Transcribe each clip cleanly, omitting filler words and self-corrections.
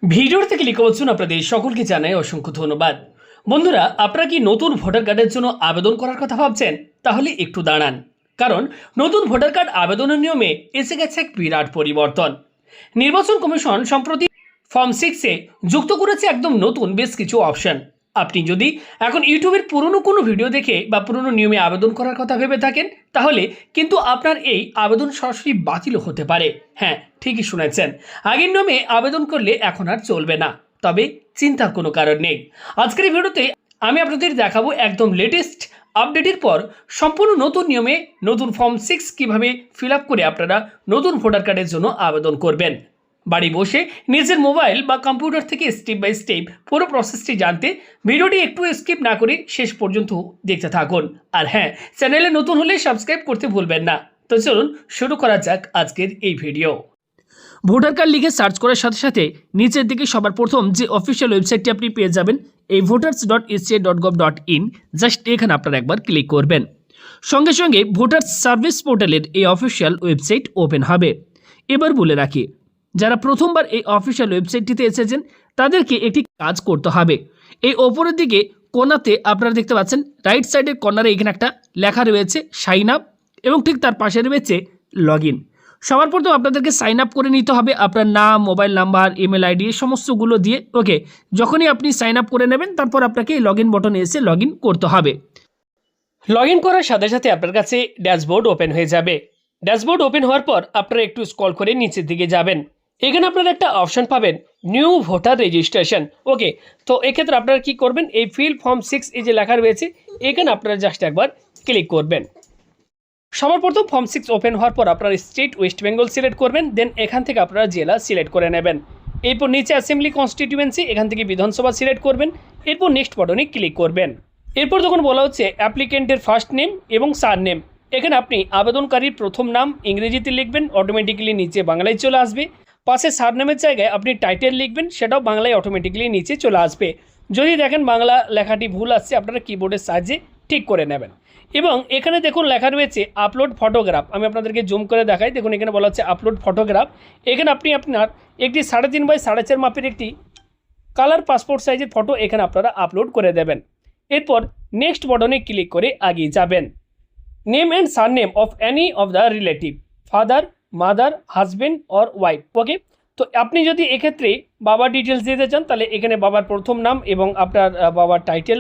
ভিডিওর থেকে লিখে বলছেন আপনাদের সকলকে জানাই অসংখ্য ধন্যবাদ। বন্ধুরা, আপনারা কি নতুন ভোটার কার্ডের জন্য আবেদন করার কথা ভাবছেন? তাহলে একটু দাঁড়ান, কারণ নতুন ভোটার কার্ড আবেদনের নিয়মে এসে গেছে এক বিরাট পরিবর্তন। নির্বাচন কমিশন সম্প্রতি ফর্ম 6-এ যুক্ত করেছে একদম নতুন বেশ কিছু অপশন। আপনি যদি এখন ইউটিউবের পুরনো কোনো ভিডিও দেখে বা পুরনো নিয়মে আবেদন করার কথা ভেবে থাকেন, তাহলে কিন্তু আপনার এই আবেদন সরাসরি বাতিল হতে পারে। হ্যাঁ, ঠিকই শুনেছেন, আগের নিয়মে আবেদন করলে এখন আর চলবে না। তবে চিন্তার কোনো কারণ নেই। আজকের এই ভিডিওতে আমি আপনাদের দেখাবো একদম লেটেস্ট আপডেটের পর সম্পূর্ণ নতুন নিয়মে নতুন ফর্ম 6 কীভাবে ফিল আপ করে আপনারা নতুন ভোটার কার্ডের জন্য আবেদন করবেন। বাড়ি বসে নিজের মোবাইল বা কম্পিউটার থেকে স্টেপ বাই স্টেপ পুরো প্রসেসটি জানতে ভিডিওটি একটু স্কিপ না করে শেষ পর্যন্ত দেখতে থাকুন। আর হ্যাঁ, চ্যানেলে নতুন হলে সাবস্ক্রাইব করতে ভুলবেন না। তো চলুন শুরু করা যাক আজকের এই ভিডিও। ভোটার কার্ড লিখে সার্চ করার সাথে সাথে নিচের দিকে সবার প্রথম যে অফিসিয়াল ওয়েবসাইটটি আপনি পেয়ে যাবেন, এই voters.eca.gov.in, জাস্ট এখানে আপনারা একবার ক্লিক করবেন। সঙ্গে সঙ্গে ভোটার সার্ভিস পোর্টালের এই অফিসিয়াল ওয়েবসাইট ওপেন হবে। এবার বলে রাখি, যারা প্রথমবার এই অফিসিয়াল ওয়েবসাইটটিতে এসেছেন তাদেরকে একটি কাজ করতে হবে। এই ওপরের দিকে কোণাতে আপনারা দেখতে পাচ্ছেন, রাইট সাইডের কর্নারে এখানে একটা লেখা রয়েছে সাইন আপ, এবং ঠিক তার পাশে রয়েছে লগ ইন। সবার প্রথম আপনাদেরকে সাইন আপ করে নিতে হবে আপনার নাম, মোবাইল নাম্বার, ইমেল আইডি সমস্তগুলো দিয়ে। ওকে, যখনই আপনি সাইন আপ করে নেবেন তারপর আপনাকে লগ ইন বটনে এসে লগ ইন করতে হবে। লগ ইন করার সাথে সাথে আপনার কাছে ড্যাশবোর্ড ওপেন হয়ে যাবে। ড্যাশবোর্ড ওপেন হওয়ার পর আপনারা একটু স্ক্রল করে নিচের দিকে যাবেন। এখানে আপনারা একটা অপশন পাবেন, নিউ ভোটার রেজিস্ট্রেশন। ওকে, তো এক্ষেত্রে আপনারা কি করবেন, এই ফিল ফর্ম 6 এই যে লেখা রয়েছে এখানে আপনারা জাস্ট একবার ক্লিক করবেন। সবার প্রথম ফর্ম 6 ওপেন হওয়ার পর আপনারা স্টেট ওয়েস্ট বেঙ্গল সিলেক্ট করবেন, দেন এখান থেকে আপনারা জেলা সিলেক্ট করে নেবেন। এরপর নিচে অ্যাসেম্বলি কনস্টিটিউয়েন্সি, এখান থেকে বিধানসভা সিলেক্ট করবেন। এরপর নেক্সট বাটনে ক্লিক করবেন। এরপর যখন বলা হচ্ছে অ্যাপ্লিকেন্টের ফার্স্ট নেম এবং সার নেম, এখানে আপনি আবেদনকারীর প্রথম নাম ইংরেজিতে লিখবেন, অটোমেটিক্যালি নিচে বাংলায় চলে আসবে। পাশে সার নেমের জায়গায় আপনি টাইটেল লিখবেন, সেটাও বাংলায় অটোমেটিক্যালি নিচে চলে আসবে। যদি দেখেন বাংলা লেখাটি ভুল আসছে, আপনারা কিবোর্ডের সাহায্যে ঠিক করে নেবেন। এবং এখানে দেখুন লেখা রয়েছে আপলোড ফটোগ্রাফ। আমি আপনাদেরকে জুম করে দেখাই, দেখুন এখানে বলা হচ্ছে আপলোড ফটোগ্রাফ। এখানে আপনি আপনার একটি 3.5 বাই 4.5 মাপের একটি কালার পাসপোর্ট সাইজের ফটো এখানে আপনারা আপলোড করে দেবেন। এরপর নেক্সট বাটনে ক্লিক করে এগিয়ে যাবেন। Name and surname of any of the relative, father, mother, husband or wife. Okay, তো আপনি যদি এক্ষেত্রে বাবার ডিটেলস দিতে চান তাহলে এখানে বাবার প্রথম নাম এবং আপনার বাবার টাইটেল,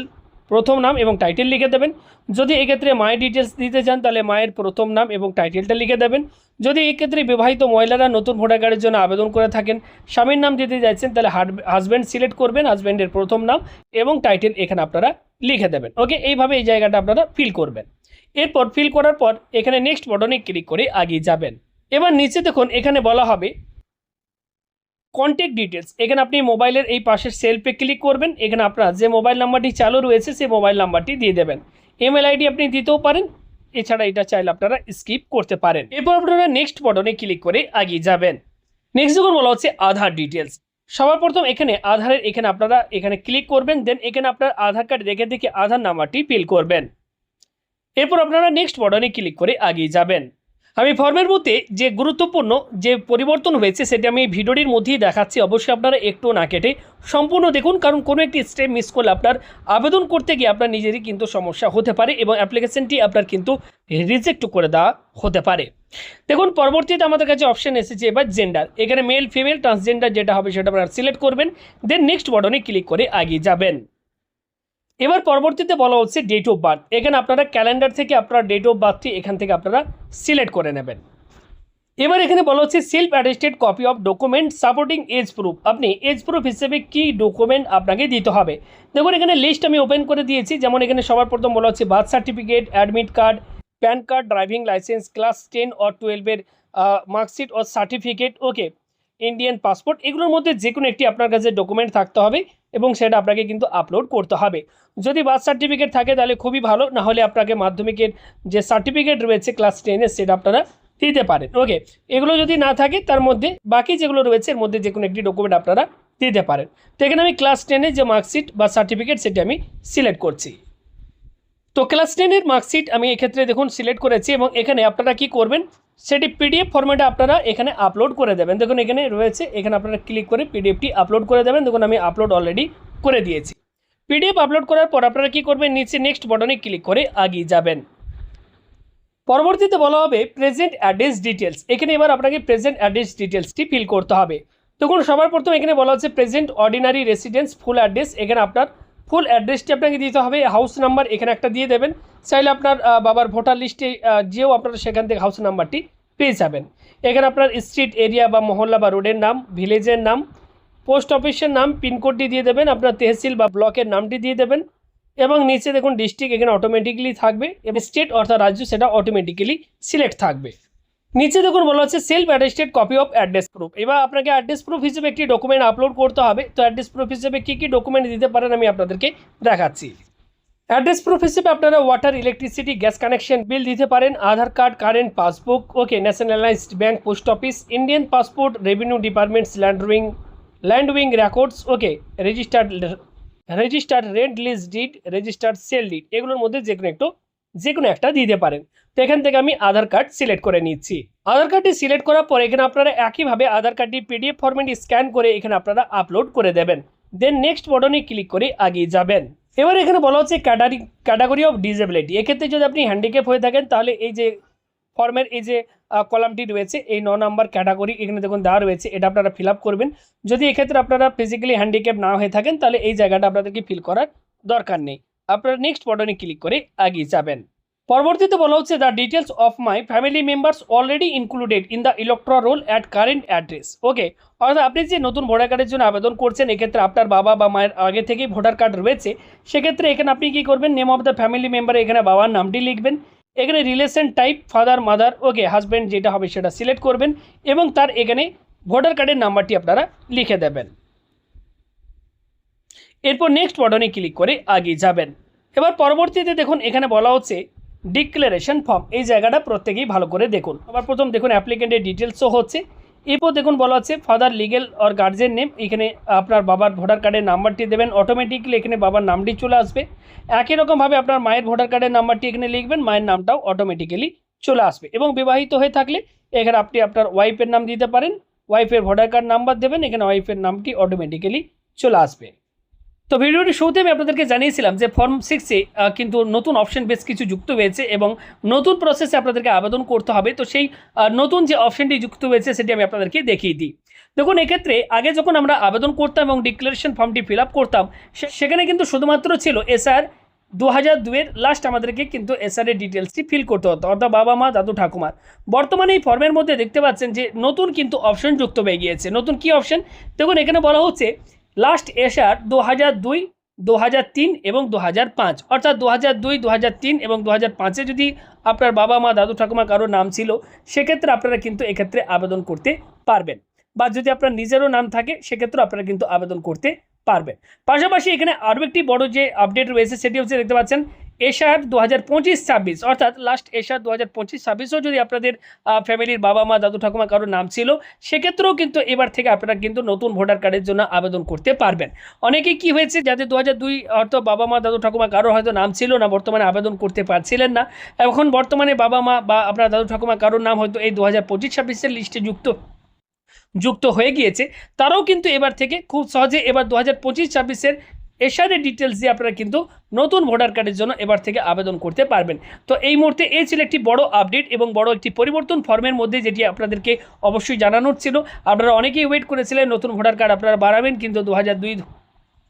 প্রথম নাম এবং টাইটেল লিখে দেবেন। যদি এক্ষেত্রে মায়ের ডিটেলস দিতে চান তাহলে মায়ের প্রথম নাম এবং টাইটেলটা লিখে দেবেন। যদি এক্ষেত্রে বিবাহিত মহিলারা নতুন ভোটার কার্ডের জন্য আবেদন করে থাকেন, স্বামীর নাম দিতে যাচ্ছেন, তাহলে হাজব্যান্ড সিলেক্ট করবেন, হাজব্যান্ডের প্রথম নাম এবং টাইটেল এখানে আপনারা লিখে দেবেন। ওকে, এইভাবে এই জায়গাটা আপনারা ফিল করবেন। এরপর ফিল করার পর এখানে নেক্সট বাটনে ক্লিক করে এগিয়ে যাবেন। এবার নিচে দেখুন এখানে বলা হবে কন্ট্যাক্ট ডিটেলস। এখানে আপনি মোবাইলের এই পাশের সেলফে ক্লিক করবেন। এখানে আপনার যে মোবাইল নাম্বারটি চালু রয়েছে সেই মোবাইল নাম্বারটি দিয়ে দেবেন। ইমেল আইডি আপনি দিতেও পারেন, এছাড়া এটা চাইলে আপনারা স্কিপ করতে পারেন। এরপর আপনারা নেক্সট বাটনে ক্লিক করে এগিয়ে যাবেন। নেক্সট যখন বলা হচ্ছে আধার ডিটেলস, সবার প্রথম এখানে আধারের এখানে আপনারা এখানে ক্লিক করবেন, দেন এখানে আপনার আধার কার্ড দেখে আধার নাম্বারটি ফিল করবেন। এরপর আপনারা নেক্সট বাটনে ক্লিক করে এগিয়ে যাবেন। আমি ফর্মের মধ্যে যে গুরুত্বপূর্ণ যে পরিবর্তন হয়েছে সেটা আমি ভিডিওটির মধ্যেই দেখাচ্ছি, অবশ্যই আপনারা একটু না কেটে সম্পূর্ণ দেখুন, কারণ কোনো একটি স্টেপ মিস করলে আপনার আবেদন করতে গিয়ে আপনার নিজেরই কিন্তু সমস্যা হতে পারে এবং অ্যাপ্লিকেশনটি আপনার কিন্তু রিজেক্ট করে দেওয়া হতে পারে। দেখুন পরবর্তীতে আমাদের কাছে অপশান এসেছে এবার জেন্ডার। এখানে মেল, ফিমেল, ট্রান্সজেন্ডার যেটা হবে সেটা আপনারা সিলেক্ট করবেন, দেন নেক্সট বাটনে ক্লিক করে এগিয়ে যাবেন। এবার পরবর্তীতে বলা হচ্ছে ডেট অফ বার্থ। এখানে আপনারা ক্যালেন্ডার থেকে আপনার ডেট অফ বার্থটি এখান থেকে আপনারা সিলেক্ট করে নেবেন। এবার এখানে বলা হচ্ছে self attested copy of document supporting age proof. আপনি এজ প্রুফ হিসেবে কি ডকুমেন্ট আপনাকে দিতে হবে। দেখুন এখানে লিস্ট আমি ওপেন করে দিয়েছি। যেমন এখানে সবার প্রথম বলা হচ্ছে birth certificate, admit card, PAN card, driving licence, class 10 or 12-এর মার্কশিট ও সার্টিফিকেট, ওকে, ইন্ডিয়ান পাসপোর্ট। এগুলোর মধ্যে যে কোনো একটি আপনার কাছে ডকুমেন্ট থাকতে হবে এবং সেটা আপনাকে কিন্তু আপলোড করতে হবে। যদি বার্থ সার্টিফিকেট থাকে তাহলে খুবই ভালো, না হলে আপনাকে মাধ্যমিকের যে সার্টিফিকেট রয়েছে ক্লাস 10-এর সেটা আপনারা দিতে পারেন। ওকে, এগুলো যদি না থাকে তার মধ্যে বাকি যেগুলো রয়েছে এর মধ্যে যে কোনো একটি ডকুমেন্ট আপনারা দিতে পারেন। তো এখানে আমি ক্লাস 10-এর যে মার্কশিট বা সার্টিফিকেট সেটা আমি সিলেক্ট করছি। তো ক্লাস 10-এর মার্কশিট আমি এক্ষেত্রে দেখুন সিলেক্ট করেছি এবং এখানে আপনারা কি করবেন, সেটি পিডিএফ ফরম্যাটে আপনারা এখানে আপলোড করে দেবেন। দেখুন এখানে রয়েছে, এখানে আপনারা ক্লিক করে পিডিএফটি আপলোড করে দেবেন। দেখুন আমি আপলোড অলরেডি করে দিয়েছি। পিডিএফ আপলোড করার পর আপনারা কী করবেন, নিচে নেক্সট বাটনে ক্লিক করে এগিয়ে যাবেন। পরবর্তীতে বলা হবে প্রেজেন্ট অ্যাড্রেস ডিটেলস। এখানে এবার আপনাকে প্রেজেন্ট অ্যাড্রেস ডিটেলসটি ফিল করতে হবে। দেখুন সবার প্রথম এখানে বলা হচ্ছে present ordinary residence full address. এখানে আপনার ফুল অ্যাড্রেসটি আপনাকে দিতে হবে, হাউস নাম্বার এখানে একটা দিয়ে দেবেন। চাইলে আপনার বাবার ভোটার লিস্টে যেও আপনারা সেখান থেকে হাউস নাম্বারটি পেয়ে যাবেন। এখানে আপনার স্ট্রিট এরিয়া বা মহল্লা বা রোডের নাম, ভিলেজের নাম, পোস্ট অফিসের নাম, পিনকোডটি দিয়ে দেবেন, আপনার তহসিল বা ব্লকের নামটি দিয়ে দেবেন এবং নিচে দেখুন ডিস্ট্রিক্ট এখানে অটোমেটিক্যালি থাকবে এবং স্টেট অর্থাৎ রাজ্য সেটা অটোমেটিক্যালি সিলেক্ট থাকবে। নিচে দেখুন বলা হচ্ছে self attested copy of address proof. এবার আপনাকে অ্যাড্রেস প্রুফ হিসেবে একটি ডকুমেন্ট আপলোড করতে হবে। তো অ্যাড্রেস প্রুফ হিসেবে কী কী ডকুমেন্ট দিতে পারেন আমি আপনাদেরকে দেখাচ্ছি। অ্যাড্রেস প্রুফ হিসেবে আপনারা water, electricity, gas connection bill দিতে পারেন, Aadhaar card, current passbook, okay, nationalised bank, post office, Indian passport, revenue departments, land wing records, okay, registered rent lease deed, registered sale deed, এগুলোর মধ্যে যে কোনো একটা দিতে পারেন। তো এখান থেকে আমি আধার কার্ড সিলেক্ট করে নিচ্ছি। আধার কার্ডটি সিলেক্ট করার পর এখানে আপনারা একইভাবে আধার কার্ডটি পিডিএফ ফরম্যাটে স্ক্যান করে এখানে আপনারা আপলোড করে দেবেন। দেন নেক্সট বাটনে ক্লিক করে এগিয়ে যাবেন। এবার এখানে বলা হচ্ছে ক্যাটাগরি অফ ডিসেবিলিটি। এক্ষেত্রে যদি আপনি হ্যান্ডিক্যাপ হয়ে থাকেন তাহলে এই যে ফর্মের এই যে কলামটি রয়েছে এই 9 নম্বর ক্যাটাগরি এখানে দেখুন দেওয়া রয়েছে, এটা আপনারা ফিল আপ করবেন। যদি এক্ষেত্রে আপনারা ফিজিক্যালি হ্যান্ডিক্যাপ না হয়ে থাকেন তাহলে এই জায়গাটা আপনাদেরকে ফিল করার দরকার নেই। আপনারা নেক্সট বাটনে ক্লিক করে এগিয়ে যাবেন। পরবর্তীতে বলা হচ্ছে the details of my family members already included in the electoral roll at current address. Okay, অর্থাৎ আপনি যে নতুন ভোটার কার্ডের জন্য আবেদন করছেন এক্ষেত্রে আপনার বাবা বা মায়ের আগে থেকেই ভোটার কার্ড রয়েছে, সেক্ষেত্রে এখানে আপনি কী করবেন, name of the family member এখানে বাবার নামটি লিখবেন। এখানে রিলেশন টাইপ ফাদার মাদার, ওকে, হাজব্যান্ড যেটা হবে সেটা সিলেক্ট করবেন এবং তার এখানে ভোটার কার্ডের নাম্বারটি আপনারা লিখে দেবেন। এরপর নেক্সট বাটনে ক্লিক করে এগিয়ে যাবেন। এবার পরবর্তীতে দেখুন এখানে বলা হচ্ছে ডিক্লারেশন ফর্ম। এই জায়গাটা প্রত্যেকেই ভালো করে দেখুন। আবার প্রথম দেখুন অ্যাপ্লিকেন্টের ডিটেলসও হচ্ছে। এরপর দেখুন বলা হচ্ছে father legal or guardian name, এখানে আপনার বাবার ভোটার কার্ডের নাম্বারটি দেবেন, অটোমেটিকলি এখানে বাবার নামটি চলে আসবে। একই রকমভাবে আপনার মায়ের ভোটার কার্ডের নাম্বারটি এখানে লিখবেন, মায়ের নামটাও অটোমেটিক্যালি চলে আসবে। এবং বিবাহিত হয়ে থাকলে এখানে আপনি আপনার ওয়াইফের নাম দিতে পারেন, ওয়াইফের ভোটার কার্ড নাম্বার দেবেন, এখানে ওয়াইফের নামটি অটোমেটিক্যালি চলে আসবে। তো ভিডিওটি শুরুতে আমি আপনাদেরকে জানিয়েছিলাম যে ফর্ম 6-এ কিন্তু নতুন অপশন বেশ কিছু যুক্ত হয়েছে এবং নতুন প্রসেসে আপনাদেরকে আবেদন করতে হবে। তো সেই নতুন যে অপশনটি যুক্ত হয়েছে সেটি আমি আপনাদেরকে দেখিয়ে দিই। দেখুন এক্ষেত্রে আগে যখন আমরা আবেদন করতাম এবং ডিক্লারেশন ফর্মটি ফিল আপ করতাম সেখানে কিন্তু শুধুমাত্র ছিল এসআর 2002-এর লাস্ট আমাদেরকে কিন্তু এসআরের ডিটেলসটি ফিল করতে হতো, অর্থাৎ বাবা মা দাদু ঠাকুমার। বর্তমানে এই ফর্মের মধ্যে দেখতে পাচ্ছেন যে নতুন কিন্তু অপশন যুক্ত হয়ে গিয়েছে। নতুন কি অপশন দেখুন, এখানে বলা হচ্ছে লাস্ট এসআর 2002, 2003 এবং 2005, অর্থাৎ 2002, 2003 এবং 2005-এ যদি আপনার বাবা মা দাদু ঠাকুমা কারোর নাম ছিল সেক্ষেত্রে আপনারা কিন্তু এক্ষেত্রে আবেদন করতে পারবেন, বা যদি আপনার নিজেরও নাম থাকে সেক্ষেত্রে আপনারা কিন্তু আবেদন করতে পারবেন। পাশাপাশি এখানে আরও একটি বড় যে আপডেট রয়েছে সেটি হচ্ছে দেখতে পাচ্ছেন এসআর 2025-26, অর্থাৎ লাস্ট এসআর 2025-26ও যদি আপনাদের ফ্যামিলির বাবা মা দাদু ঠাকুমা কারোর নাম ছিল সেক্ষেত্রেও কিন্তু এবার থেকে আপনারা কিন্তু নতুন ভোটার কার্ডের জন্য আবেদন করতে পারবেন। অনেকেই কি হয়েছে যাদের 2002 অর্থাৎ বাবা মা দাদু ঠাকুমা কারোর হয়তো নাম ছিল না, বর্তমানে আবেদন করতে পারছিলেন না, এখন বর্তমানে বাবা মা বা আপনার দাদু ঠাকুমা কারোর নাম হয়তো এই 2025-26-এর লিস্টে যুক্ত হয়ে গিয়েছে, তারাও কিন্তু এবার থেকে খুব সহজে এবার 2025-26-এর এসআরের ডিটেলস দিয়ে আপনারা কিন্তু নতুন ভোটার কার্ডের জন্য এবার থেকে আবেদন করতে পারবেন। তো এই মুহূর্তে এই ছিল একটি বড় আপডেট এবং বড় একটি পরিবর্তন ফর্মের মধ্যে, যেটি আপনাদেরকে অবশ্যই জানানোর ছিল। আপনারা অনেকেই ওয়েট করেছিলেন নতুন ভোটার কার্ড আপনারা বাড়াবেন, কিন্তু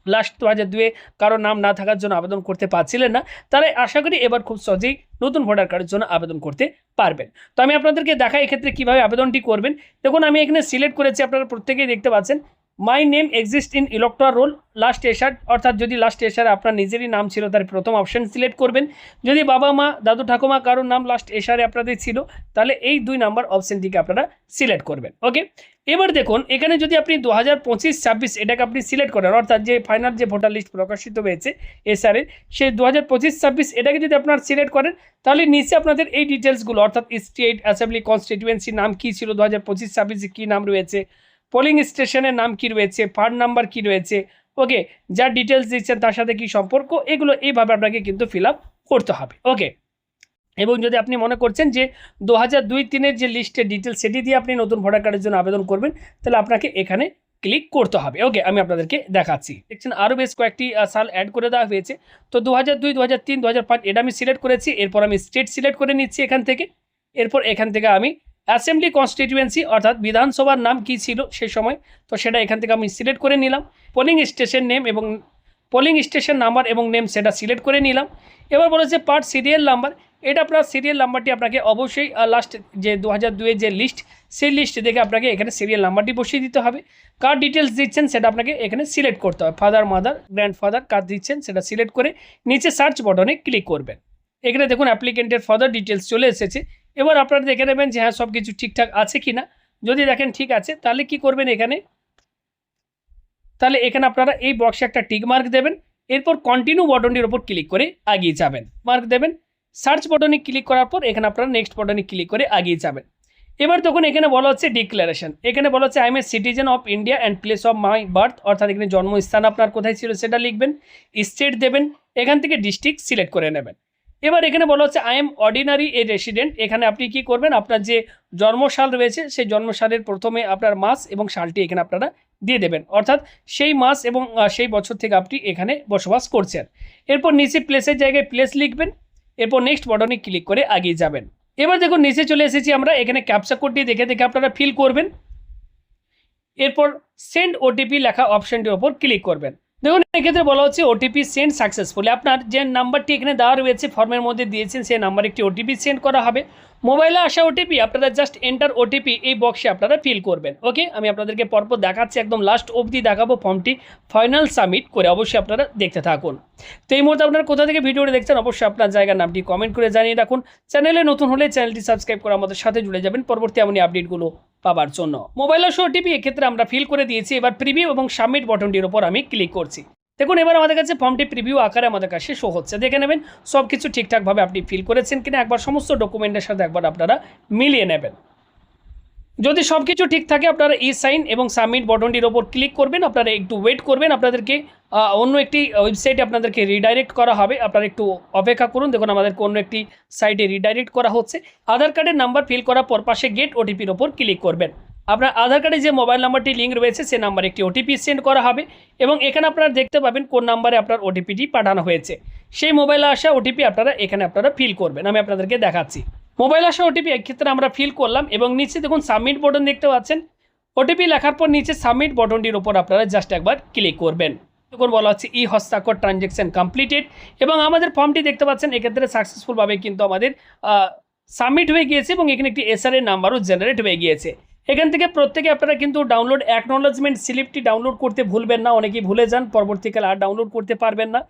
2002-এ কারোর নাম না থাকার জন্য আবেদন করতে পারছিলেন না, তারাই আশা করি এবার খুব সহজেই নতুন ভোটার কার্ডের জন্য আবেদন করতে পারবেন। তো আমি আপনাদেরকে দেখাই এক্ষেত্রে কীভাবে আবেদনটি করবেন। দেখুন আমি এখানে সিলেক্ট করেছি, আপনারা প্রত্যেকেই দেখতে পাচ্ছেন my name exist in electoral roll last SR, অর্থাৎ যদি লাস্ট এসআরে আপনার নিজেরই নাম ছিল তার প্রথম অপশন সিলেক্ট করবেন। যদি বাবা মা দাদু ঠাকুমা কারোর নাম লাস্ট এসআরে আপনাদের ছিল তাহলে এই 2 নাম্বার অপশনটিকে আপনারা সিলেক্ট করবেন। ওকে, এবার দেখুন এখানে যদি আপনি 2025-26 এটাকে আপনি সিলেক্ট করেন, অর্থাৎ যে ফাইনাল যে ভোটার লিস্ট প্রকাশিত হয়েছে এসআরের সেই 2025-26 এটাকে যদি আপনার সিলেক্ট করেন তাহলে নিচে আপনাদের এই ডিটেলসগুলো, অর্থাৎ স্টেট অ্যাসেম্বলি কনস্টিটিউয়েন্সি নাম কী ছিল 2025-26-এ কী নাম রয়েছে, পোলিং স্টেশনের নাম কি রয়েছে, ফার্ড নাম্বার কি রয়েছে, ওকে, যা ডিটেলস দিচ্ছেন তার সাথে কি সম্পর্ক, এগুলো এইভাবে আপনাকে কিন্তু ফিল আপ করতে হবে। ওকে, এবং যদি আপনি মনে করছেন যে 2002-3 যে লিস্টের ডিটেলস সেটি দিয়ে আপনি নতুন ভোটার কার্ডের জন্য আবেদন করবেন, তাহলে আপনাকে এখানে ক্লিক করতে হবে। ওকে, আমি আপনাদেরকে দেখাচ্ছি। দেখছেন আরও বেশ কয়েকটি সাল অ্যাড করে দেওয়া হয়েছে। তো 2002, 2003, 2005 এটা আমি সিলেক্ট করেছি। এরপর আমি স্টেট সিলেক্ট করে নিচ্ছি এখান থেকে। এরপর এখান থেকে আমি অ্যাসেম্বলি কনস্টিটিউয়েন্সি অর্থাৎ বিধানসভার নাম কী ছিল সেই সময়, তো সেটা এখান থেকে আমি সিলেক্ট করে নিলাম। পোলিং স্টেশন নেম এবং পোলিং স্টেশন নাম্বার এবং নেম সেটা সিলেক্ট করে নিলাম। এবার বলেছে পার্ট সিরিয়াল নাম্বার, এটা আপনার সিরিয়াল নাম্বারটি আপনাকে অবশ্যই লাস্ট যে 2002-এর যে লিস্ট সেই লিস্ট দেখে আপনাকে এখানে সিরিয়াল নাম্বারটি বসিয়ে দিতে হবে। কার ডিটেলস দিচ্ছেন সেটা আপনাকে এখানে সিলেক্ট করতে হবে, ফাদার, মাদার, গ্র্যান্ডফাদার কার দিচ্ছেন সেটা সিলেক্ট করে নিচে সার্চ বটনে ক্লিক করবেন। এখানে দেখুন অ্যাপ্লিকেন্টের ফাদার ডিটেলস চলে এসেছে। এবার আপনারা দেখে নেবেন যে হ্যাঁ সব কিছু ঠিকঠাক আছে কি না। যদি দেখেন ঠিক আছে তাহলে কি করবেন এখানে, তাহলে এখানে আপনারা এই বক্সে একটা টিক মার্ক দেবেন। এরপর কন্টিনিউ বটনটির উপর ক্লিক করে এগিয়ে যাবেন, মার্ক দেবেন। সার্চ বটনে ক্লিক করার পর এখানে আপনারা নেক্সট বটনে ক্লিক করে এগিয়ে যাবেন। এবার দেখুন এখানে বলা হচ্ছে ডিক্লারেশন, এখানে বলা হচ্ছে I M a citizen of India and place of my birth, অর্থাৎ এখানে জন্মস্থান আপনার কোথায় ছিল সেটা লিখবেন। স্টেট দেবেন, এখান থেকে ডিস্ট্রিক্ট সিলেক্ট করে নেবেন। এবার এখানে বলা হচ্ছে I am ordinary A resident, এখানে আপনি কি করবেন, আপনার যে জন্মসাল রয়েছে সেই জন্মসালের প্রথমে আপনার মাস এবং সালটি এখানে আপনারা দিয়ে দেবেন, অর্থাৎ সেই মাস এবং সেই বছর থেকে আপনি এখানে বসবাস করছেন। এরপর নিচে প্লেসের জায়গায় প্লেস লিখবেন। এরপর নেক্সট বটনে ক্লিক করে এগিয়ে যাবেন। এবার দেখুন নিচে চলে এসেছি আমরা, এখানে ক্যাপচা কোডটি দেখে দেখে আপনারা ফিল করবেন। এরপর সেন্ড ওটিপি লেখা অপশনটির ওপর ক্লিক করবেন। দেখুন এক্ষেত্রে বলা হচ্ছে ওটিপি সেন্ড সাকসেসফুলি, আপনার যে নাম্বারটি এখানে দেওয়া রয়েছে ফর্মের মধ্যে দিয়েছেন সেই নাম্বারে একটি ওটিপি সেন্ড করা হবে। মোবাইলে আসা ওটিপি আপনারা জাস্ট এন্টার ওটিপি এই বক্সে আপনারা ফিল করবেন। ওকে, আমি আপনাদেরকে পরপর দেখাচ্ছি, একদম লাস্ট অবধি দেখাবো ফর্মটি ফাইনাল সাবমিট করে, অবশ্যই আপনারা দেখতে থাকুন। তো এই মুহূর্তে আপনারা কোথা থেকে ভিডিওটি দেখছেন অবশ্যই আপনার জায়গার নামটি কমেন্ট করে জানিয়ে রাখুন। চ্যানেলে নতুন হলে চ্যানেলটি সাবস্ক্রাইব করে আমাদের সাথে জুড়ে যাবেন পরবর্তী এমনি আপডেটগুলো পাওয়ার জন্য। মোবাইল আসা ওটিপি এক্ষেত্রে আমরা ফিল করে দিয়েছি। এবার প্রিভিউ এবং সাবমিট বটনটির উপর আমি ক্লিক করছি। দেখুন এবার আমাদের কাছে ফর্মটি প্রিভিউ আকারে আমাদের কাছে শো হচ্ছে, দেখে নেবেন সব কিছু ঠিকঠাকভাবে আপনি ফিল করেছেন কিনা, একবার সমস্ত ডকুমেন্টের সাথে একবার আপনারা মিলিয়ে নেবেন। যদি সব কিছু ঠিক থাকে আপনারা ই সাইন এবং সাবমিট বটনটির ওপর ক্লিক করবেন। আপনারা একটু ওয়েট করবেন, আপনাদেরকে অন্য একটি ওয়েবসাইটে আপনাদেরকে রিডাইরেক্ট করা হবে, আপনারা একটু অপেক্ষা করুন। দেখুন আমাদেরকে অন্য একটি সাইটে রিডাইরেক্ট করা হচ্ছে। আধার কার্ডের নাম্বার ফিল করার পর পাশে গেট ওটিপির ওপর ক্লিক করবেন। আপনার আধার কার্ডে যে মোবাইল নাম্বারটি লিঙ্ক রয়েছে সে নাম্বারে একটি ওটিপি সেন্ড করা হবে এবং এখানে আপনারা দেখতে পাবেন কোন নাম্বারে আপনার ওটিপিটি পাঠানো হয়েছে। সেই মোবাইলে আসা ওটিপি আপনারা এখানে ফিল করবেন, আমি আপনাদেরকে দেখাচ্ছি। মোবাইল আসা ওটিপি এক্ষেত্রে আমরা ফিল করলাম এবং নিচে দেখুন সাবমিট বটন দেখতে পাচ্ছেন। ওটিপি লেখার পর নিচে সাবমিট বটনটির ওপর আপনারা জাস্ট একবার ক্লিক করবেন। তখন বলা হচ্ছে ই হস্তাক্ষর ট্রানজ্যাকশন কমপ্লিটেড এবং আমাদের ফর্মটি দেখতে পাচ্ছেন এক্ষেত্রে সাকসেসফুলভাবে কিন্তু আমাদের সাবমিট হয়ে গিয়েছে এবং এখানে একটি এসআরএ নাম্বারও জেনারেট হয়ে গিয়েছে। এখান থেকে প্রত্যেকে আপনারা কিন্তু ডাউনলোড অ্যাকনোলেজমেন্ট স্লিপটি ডাউনলোড করতে ভুলবেন না, অনেকেই ভুলে যান, পরবর্তীকালে আর ডাউনলোড করতে পারবেন না।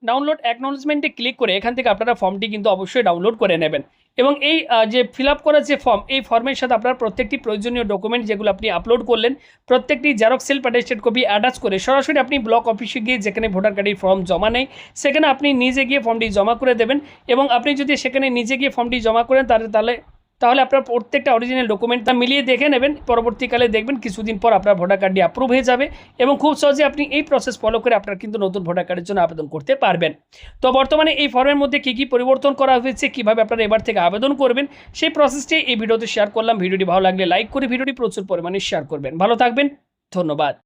ডাউনলোড অ্যাকনোলেজমেন্টে ক্লিক করে এখান থেকে আপনারা ফর্মটি কিন্তু অবশ্যই ডাউনলোড করে নেবেন এবং এই যে ফিল আপ করা যে ফর্ম, এই ফর্মের সাথে আপনারা প্রত্যেকটি প্রয়োজনীয় ডকুমেন্ট যেগুলো আপনি আপলোড করলেন প্রত্যেকটি xerox self attested copy attach করে সরাসরি আপনি ব্লক অফিসে গিয়ে যেখানে ভোটার কার্ডের ফর্ম জমা নেই সেখানে আপনি নিজে গিয়ে ফর্মটি জমা করে দেবেন এবং আপনি যদি সেখানে নিজে গিয়ে ফর্মটি জমা করেন তাহলে আপনার প্রত্যেকটা অরিজিনাল ডকুমেন্টটা মিলিয়ে দেখে নেবেন। পরবর্তীকালে দেখবেন কিছুদিন পর আপনার ভোটার কার্ডটি অ্যাপ্রুভ হয়ে যাবে এবং খুব সহজে আপনি এই প্রসেস ফলো করে আপনার কিন্তু নতুন ভোটার কার্ডের জন্য আবেদন করতে পারবেন। তো বর্তমানে এই ফর্মের মধ্যে কী কী পরিবর্তন করা হয়েছে, কীভাবে আপনারা এবার থেকে আবেদন করবেন সেই প্রসেসটি এই ভিডিওতে শেয়ার করলাম। ভিডিওটি ভালো লাগলে লাইক করে ভিডিওটি প্রচুর পরিমাণে শেয়ার করবেন। ভালো থাকবেন, ধন্যবাদ।